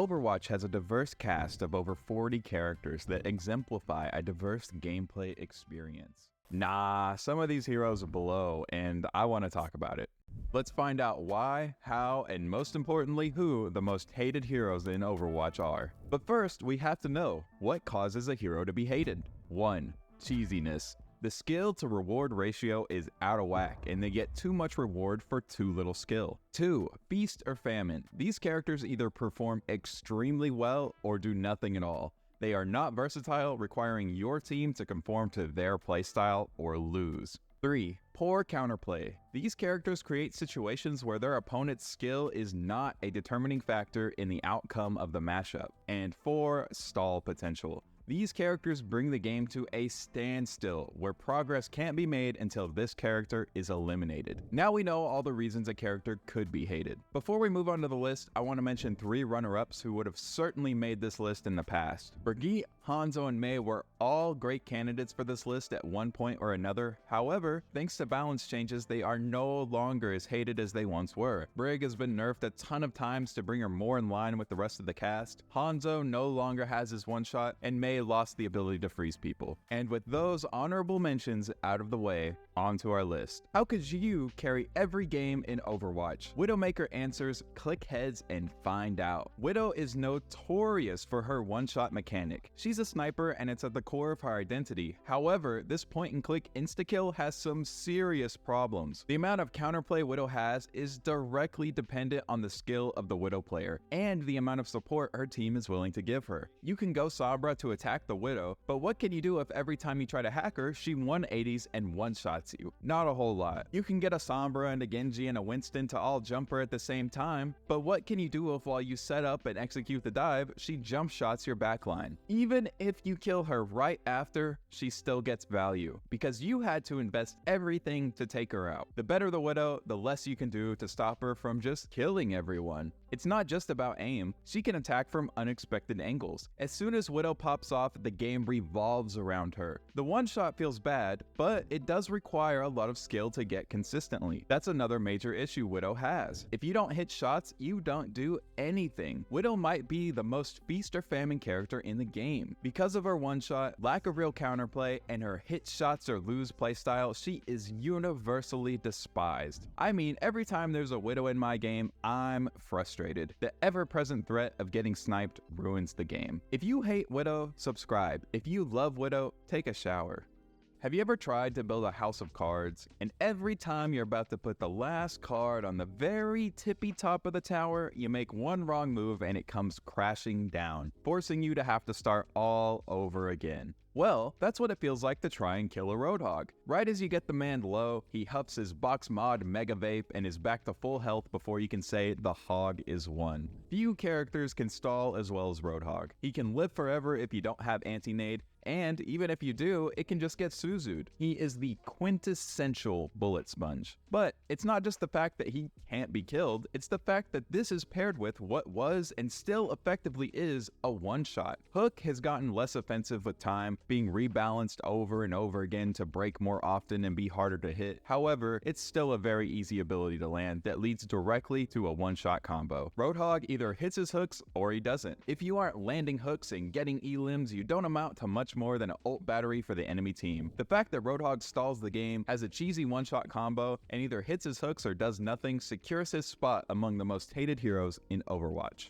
Overwatch has a diverse cast of over 40 characters that exemplify a diverse gameplay experience. Nah, some of these heroes are below, and I want to talk about it. Let's find out why, how, and most importantly, who the most hated heroes in Overwatch are. But first, we have to know what causes a hero to be hated. 1. Cheesiness. The skill to reward ratio is out of whack, and they get too much reward for too little skill. 2. Feast or famine. These characters either perform extremely well or do nothing at all. They are not versatile, requiring your team to conform to their playstyle or lose. 3. Poor counterplay. These characters create situations where their opponent's skill is not a determining factor in the outcome of the matchup. And 4. Stall potential. These characters bring the game to a standstill, where progress can't be made until this character is eliminated. Now we know all the reasons a character could be hated. Before we move on to the list, I want to mention 3 runner-ups who would have certainly made this list in the past. Brigitte, Hanzo, and Mei were all great candidates for this list at one point or another. However, thanks to balance changes, they are no longer as hated as they once were. Brig has been nerfed a ton of times to bring her more in line with the rest of the cast. Hanzo no longer has his one-shot, and Mei lost the ability to freeze people. And with those honorable mentions out of the way, onto our list. How could you carry every game in Overwatch? Widowmaker answers, click heads and find out. Widow is notorious for her one-shot mechanic. She's a sniper and it's at the core of her identity. However, this point-and-click insta-kill has some serious problems. The amount of counterplay Widow has is directly dependent on the skill of the Widow player and the amount of support her team is willing to give her. You can go Sombra to attack the Widow, but what can you do if every time you try to hack her, she 180s and one-shots you? Not a whole lot. You can get a Sombra and a Genji and a Winston to all jump her at the same time, but what can you do if while you set up and execute the dive, she jump shots your backline? Even if you kill her right after, she still gets value, because you had to invest everything to take her out. The better the Widow, the less you can do to stop her from just killing everyone. It's not just about aim, she can attack from unexpected angles. As soon as Widow pops off, the game revolves around her. The one shot feels bad, but it does require a lot of skill to get consistently. That's another major issue Widow has. If you don't hit shots, you don't do anything. Widow might be the most feast or famine character in the game. Because of her one shot, lack of real counterplay, and her hit shots or lose playstyle, she is universally despised. I mean, every time there's a Widow in my game, I'm frustrated. The ever-present threat of getting sniped ruins the game. If you hate Widow, subscribe. If you love Widow, take a shower. Have you ever tried to build a house of cards, and every time you're about to put the last card on the very tippy top of the tower, you make one wrong move and it comes crashing down, forcing you to have to start all over again? Well, that's what it feels like to try and kill a Roadhog. Right as you get the man low, he huffs his box mod Mega Vape and is back to full health before you can say the hog is won. Few characters can stall as well as Roadhog. He can live forever if you don't have anti-nade, and even if you do, it can just get Suzu'd. He is the quintessential bullet sponge. But it's not just the fact that he can't be killed, it's the fact that this is paired with what was and still effectively is a one-shot. Hook has gotten less offensive with time, being rebalanced over and over again to break more often and be harder to hit. However, it's still a very easy ability to land that leads directly to a one-shot combo. Roadhog either hits his hooks or he doesn't. If you aren't landing hooks and getting E-limbs, you don't amount to much more than an ult battery for the enemy team. The fact that Roadhog stalls the game, has a cheesy one-shot combo, and either hits his hooks or does nothing secures his spot among the most hated heroes in Overwatch.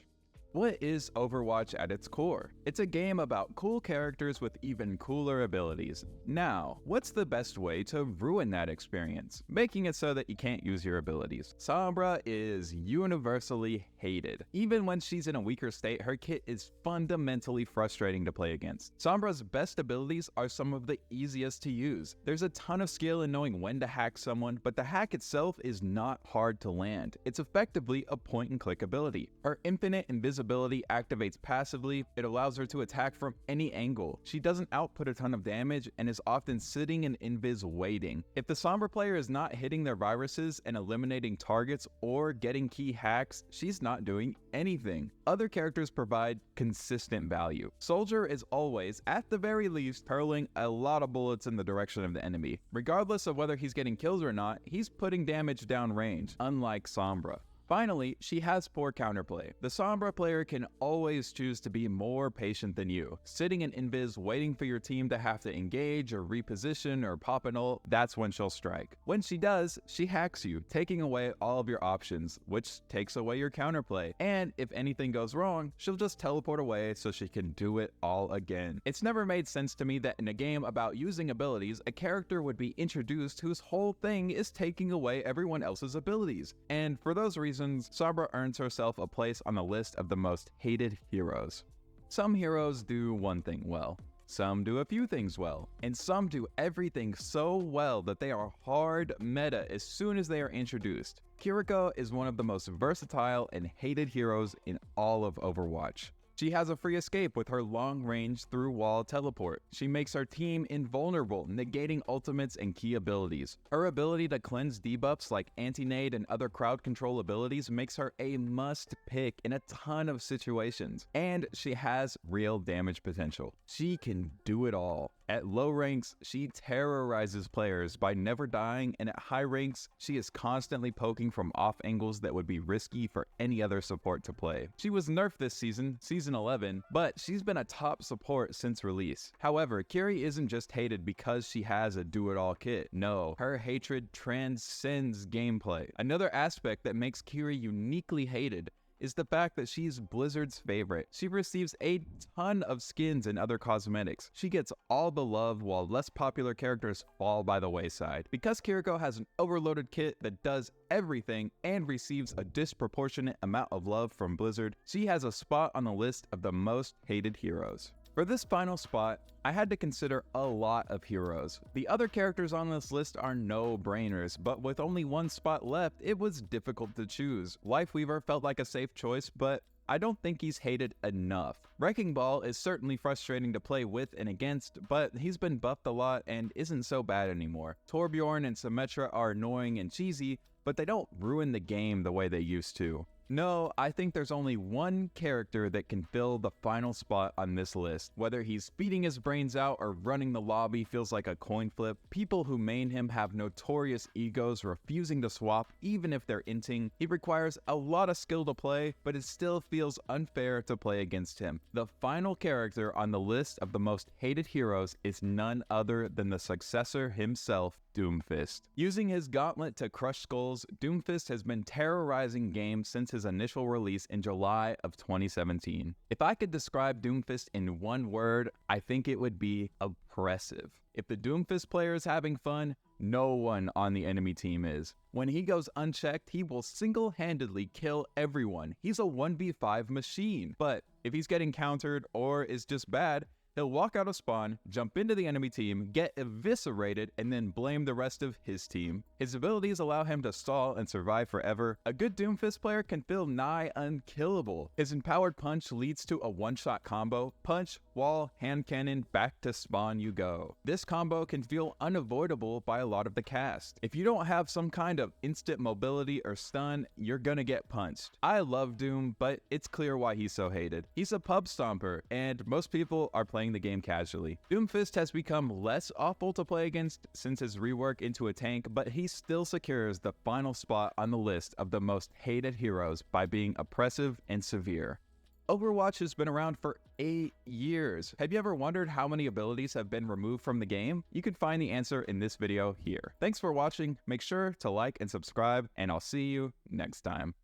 What is Overwatch at its core? It's a game about cool characters with even cooler abilities. Now, what's the best way to ruin that experience? Making it so that you can't use your abilities. Sombra is universally hated. Even when she's in a weaker state, her kit is fundamentally frustrating to play against. Sombra's best abilities are some of the easiest to use. There's a ton of skill in knowing when to hack someone, but the hack itself is not hard to land. It's effectively a point-and-click ability. Her infinite invisibility activates passively. It allows her to attack from any angle. She doesn't output a ton of damage and is often sitting in invis waiting. If the Sombra player is not hitting their viruses and eliminating targets or getting key hacks, she's not doing anything. Other characters provide consistent value. Soldier is always, at the very least, hurling a lot of bullets in the direction of the enemy. Regardless of whether he's getting kills or not, he's putting damage down range, unlike Sombra. Finally, she has poor counterplay. The Sombra player can always choose to be more patient than you, sitting in invis waiting for your team to have to engage or reposition or pop an ult. That's when she'll strike. When she does, she hacks you, taking away all of your options, which takes away your counterplay. And if anything goes wrong, she'll just teleport away so she can do it all again. It's never made sense to me that in a game about using abilities, a character would be introduced whose whole thing is taking away everyone else's abilities. And for those reasons, Sombra earns herself a place on the list of the most hated heroes. Some heroes do one thing well, some do a few things well, and some do everything so well that they are hard meta as soon as they are introduced. Kiriko is one of the most versatile and hated heroes in all of Overwatch. She has a free escape with her long-range through-wall teleport. She makes her team invulnerable, negating ultimates and key abilities. Her ability to cleanse debuffs like anti-nade and other crowd control abilities makes her a must-pick in a ton of situations. And she has real damage potential. She can do it all. At low ranks, she terrorizes players by never dying, and at high ranks, she is constantly poking from off angles that would be risky for any other support to play. She was nerfed this season, Season 11, but she's been a top support since release. However, Kiri isn't just hated because she has a do-it-all kit. No, her hatred transcends gameplay. Another aspect that makes Kiri uniquely hated is the fact that she's Blizzard's favorite. She receives a ton of skins and other cosmetics. She gets all the love while less popular characters fall by the wayside. Because Kiriko has an overloaded kit that does everything and receives a disproportionate amount of love from Blizzard, she has a spot on the list of the most hated heroes. For this final spot, I had to consider a lot of heroes. The other characters on this list are no-brainers, but with only one spot left, it was difficult to choose. Lifeweaver felt like a safe choice, but I don't think he's hated enough. Wrecking Ball is certainly frustrating to play with and against, but he's been buffed a lot and isn't so bad anymore. Torbjorn and Symmetra are annoying and cheesy, but they don't ruin the game the way they used to. No, I think there's only one character that can fill the final spot on this list. Whether he's beating his brains out or running the lobby feels like a coin flip. People who main him have notorious egos, refusing to swap even if they're inting. He requires a lot of skill to play, but it still feels unfair to play against him. The final character on the list of the most hated heroes is none other than the successor himself, Doomfist. Using his gauntlet to crush skulls, Doomfist has been terrorizing games since his initial release in July of 2017. If I could describe Doomfist in one word, I think it would be oppressive. If the Doomfist player is having fun, no one on the enemy team is. When he goes unchecked, he will single-handedly kill everyone. He's a 1v5 machine. But if he's getting countered or is just bad, he'll walk out of spawn, jump into the enemy team, get eviscerated, and then blame the rest of his team. His abilities allow him to stall and survive forever. A good Doomfist player can feel nigh unkillable. His empowered punch leads to a one-shot combo. Punch, wall, hand cannon, back to spawn you go. This combo can feel unavoidable by a lot of the cast. If you don't have some kind of instant mobility or stun, you're gonna get punched. I love Doom, but it's clear why he's so hated. He's a pub stomper, and most people are playing the game casually. Doomfist has become less awful to play against since his rework into a tank, but he still secures the final spot on the list of the most hated heroes by being oppressive and severe. Overwatch has been around for 8 years. Have you ever wondered how many abilities have been removed from the game? You can find the answer in this video here. Thanks for watching. Make sure to like and subscribe, and I'll see you next time.